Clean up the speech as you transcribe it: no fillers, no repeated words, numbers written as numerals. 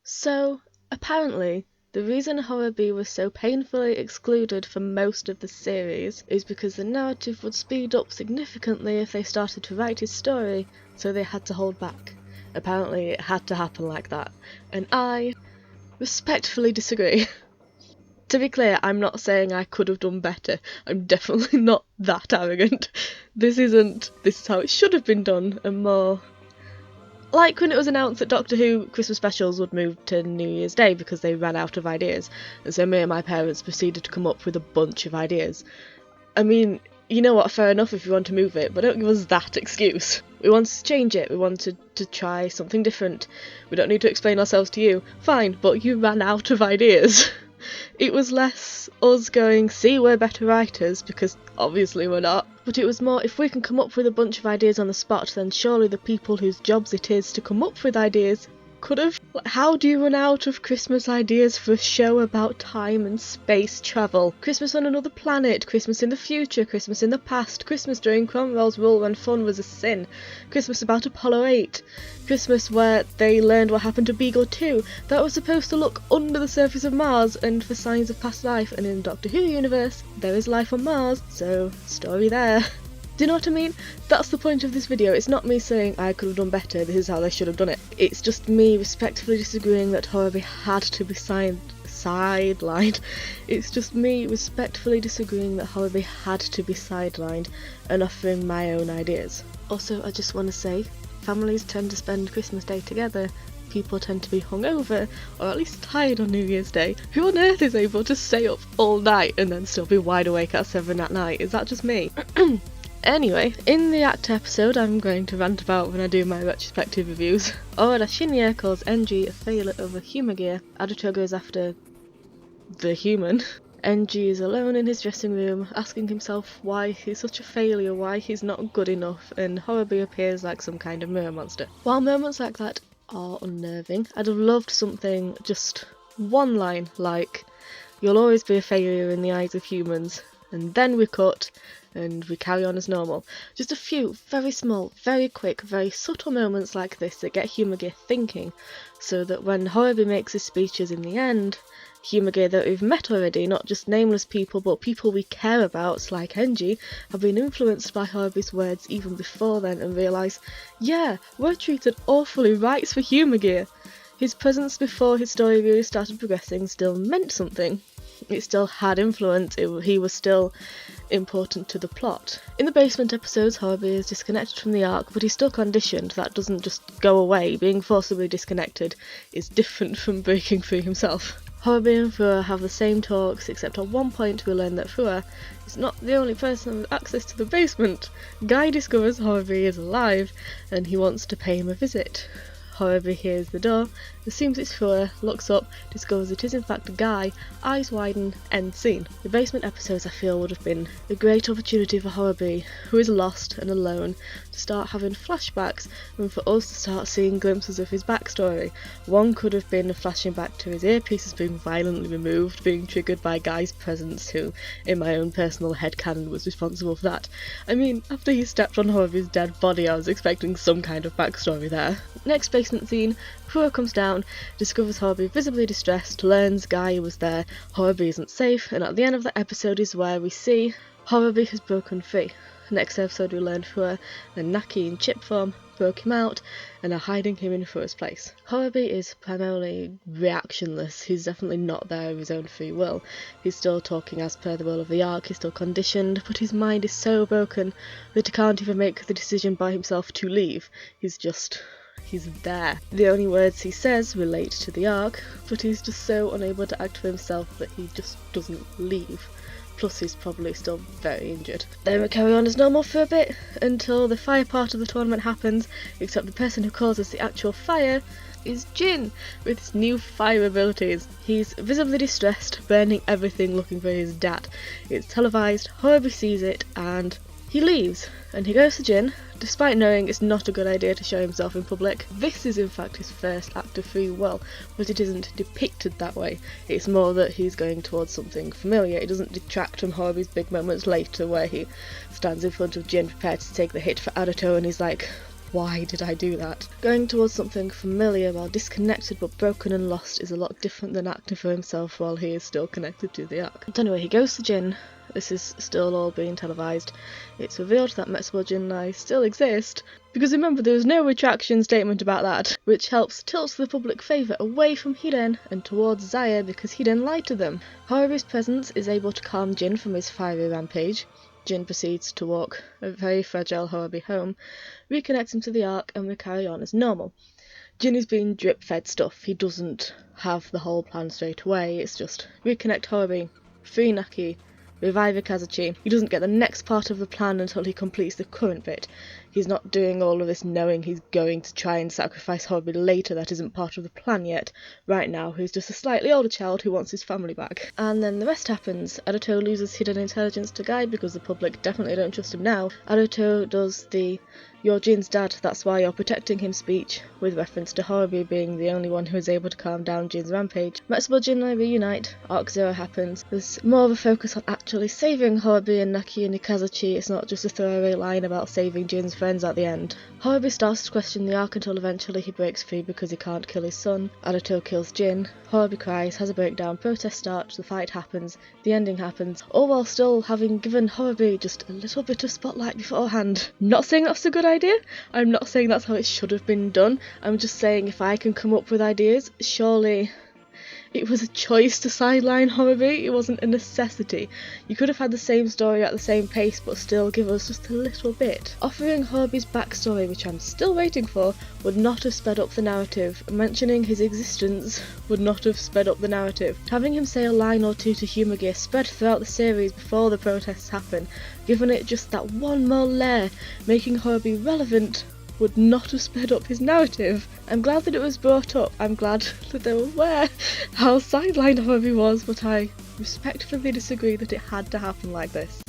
So, apparently, the reason Horobi was so painfully excluded from most of the series is because the narrative would speed up significantly if they started to write his story, so they had to hold back. Apparently it had to happen like that, and I respectfully disagree. To be clear, I'm not saying I could have done better. I'm definitely not that arrogant. This is how it should have been done, and more like when it was announced that Doctor Who Christmas specials would move to New Year's Day because they ran out of ideas, and so me and my parents proceeded to come up with a bunch of ideas. I mean, you know what, fair enough if you want to move it, but don't give us that excuse. We wanted to change it, we wanted to try something different. We don't need to explain ourselves to you. Fine, but you ran out of ideas. It was less us going, see, we're better writers, because obviously we're not. But it was more, if we can come up with a bunch of ideas on the spot, then surely the people whose jobs it is to come up with ideas could have. How do you run out of Christmas ideas for a show about time and space travel? Christmas on another planet, Christmas in the future, Christmas in the past, Christmas during Cromwell's rule when fun was a sin, Christmas about Apollo 8, Christmas where they learned what happened to Beagle 2, that was supposed to look under the surface of Mars and for signs of past life, and in Doctor Who universe, there is life on Mars, so story there. Do you know what I mean? That's the point of this video. It's not me saying I could have done better, this is how they should have done it. It's just me respectfully disagreeing that Horobi had to be sidelined. It's just me respectfully disagreeing that Horobi had to be sidelined and offering my own ideas. Also, I just want to say, families tend to spend Christmas Day together. People tend to be hungover, or at least tired on New Year's Day. Who on earth is able to stay up all night and then still be wide awake at 7 at night? Is that just me? Anyway, in the Act episode I'm going to rant about when I do my retrospective reviews, Ora Shinya calls Enji a failure over humour gear. Aduto goes after the human. Enji is alone in his dressing room, asking himself why he's such a failure, why he's not good enough, and Horobi appears like some kind of mirror monster. While moments like that are unnerving, I'd have loved something, just one line, like, "You'll always be a failure in the eyes of humans," and then we cut, and we carry on as normal. Just a few very small, very quick, very subtle moments like this that get Humour Gear thinking, so that when Horobi makes his speeches in the end, Humour Gear that we've met already, not just nameless people, but people we care about, like Enji, have been influenced by Horobi's words even before then and realise, yeah, we're treated awfully right for Humour Gear. His presence before his story really started progressing still meant something. It still had influence, he was still important to the plot. In the basement episodes, Horobi is disconnected from the Ark, but he's still conditioned. That doesn't just go away. Being forcibly disconnected is different from breaking free himself. Horobi and Fua have the same talks, except at one point we learn that Fua is not the only person with access to the basement. Guy discovers Horobi is alive, and he wants to pay him a visit. Horobi hears the door, assumes it's Fua, looks up, discovers it is in fact a Guy, eyes widen, end scene. The basement episodes I feel would have been a great opportunity for Horobi, who is lost and alone, to start having flashbacks and for us to start seeing glimpses of his backstory. One could have been a flashing back to his earpieces being violently removed, being triggered by Guy's presence, who, in my own personal headcanon, was responsible for that. I mean, after he stepped on Horobi's dead body, I was expecting some kind of backstory there. Next basement scene, Fua comes down, discovers Horobi visibly distressed, learns Guy was there, Horobi isn't safe, and at the end of the episode is where we see Horobi has broken free. Next episode we learn Fua and Naki in chip form broke him out and are hiding him in Fua's place. Horobi is primarily reactionless, he's definitely not there of his own free will. He's still talking as per the will of the Ark, he's still conditioned, but his mind is so broken that he can't even make the decision by himself to leave. He's there. The only words he says relate to the Ark, but he's just so unable to act for himself that he just doesn't leave. Plus he's probably still very injured. Then we carry on as normal for a bit, until the fire part of the tournament happens, except the person who causes the actual fire is Jin, with his new fire abilities. He's visibly distressed, burning everything looking for his dad. It's televised, Horobi sees it, and he leaves, and he goes to Jin, despite knowing it's not a good idea to show himself in public. This is in fact his first act of free will, but it isn't depicted that way. It's more that he's going towards something familiar. It doesn't detract from Horobi's big moments later where he stands in front of Jin prepared to take the hit for Adato and he's like, why did I do that? Going towards something familiar while disconnected but broken and lost is a lot different than acting for himself while he is still connected to the Ark. But anyway, he goes to Jin. This is still all being televised. It's revealed that Metsubo Jinrai still exist, because remember there was no retraction statement about that, which helps tilt the public favour away from Hiren and towards Zaya because Hiren lied to them. Horobi's presence is able to calm Jin from his fiery rampage. Jin proceeds to walk a very fragile Horobi home, reconnects him to the Ark, and we carry on as normal. Jin is being drip-fed stuff. He doesn't have the whole plan straight away. It's just reconnect Horobi, free Naki, revive Kazuchi. He doesn't get the next part of the plan until he completes the current bit. He's not doing all of this knowing he's going to try and sacrifice Horobi later. That isn't part of the plan yet. Right now, he's just a slightly older child who wants his family back. And then the rest happens. Aruto loses hidden intelligence to Guide because the public definitely don't trust him now. Aruto does the "You're Jin's dad, that's why you're protecting him" speech, with reference to Horobi being the only one who is able to calm down Jin's rampage. Metsubo Jinrai reunite, Arc Zero happens. There's more of a focus on actually saving Horobi and Naki and Ikazuchi. It's not just a throwaway line about saving Jin's friends at the end. Horobi starts to question the Arc until eventually he breaks free because he can't kill his son. Aruto kills Jin. Horobi cries, has a breakdown, protests start, the fight happens, the ending happens, all while still having given Horobi just a little bit of spotlight beforehand. Not saying that's a good idea. I'm not saying that's how it should have been done. I'm just saying if I can come up with ideas, surely it was a choice to sideline Horobi. It wasn't a necessity. You could have had the same story at the same pace but still give us just a little bit. Offering Horobi's backstory, which I'm still waiting for, would not have sped up the narrative. Mentioning his existence would not have sped up the narrative. Having him say a line or two to Humour Gear spread throughout the series before the protests happen, given it just that one more layer, making Horobi relevant, would not have sped up his narrative. I'm glad that it was brought up. I'm glad that they were aware how sidelined Horobi was, but I respectfully disagree that it had to happen like this.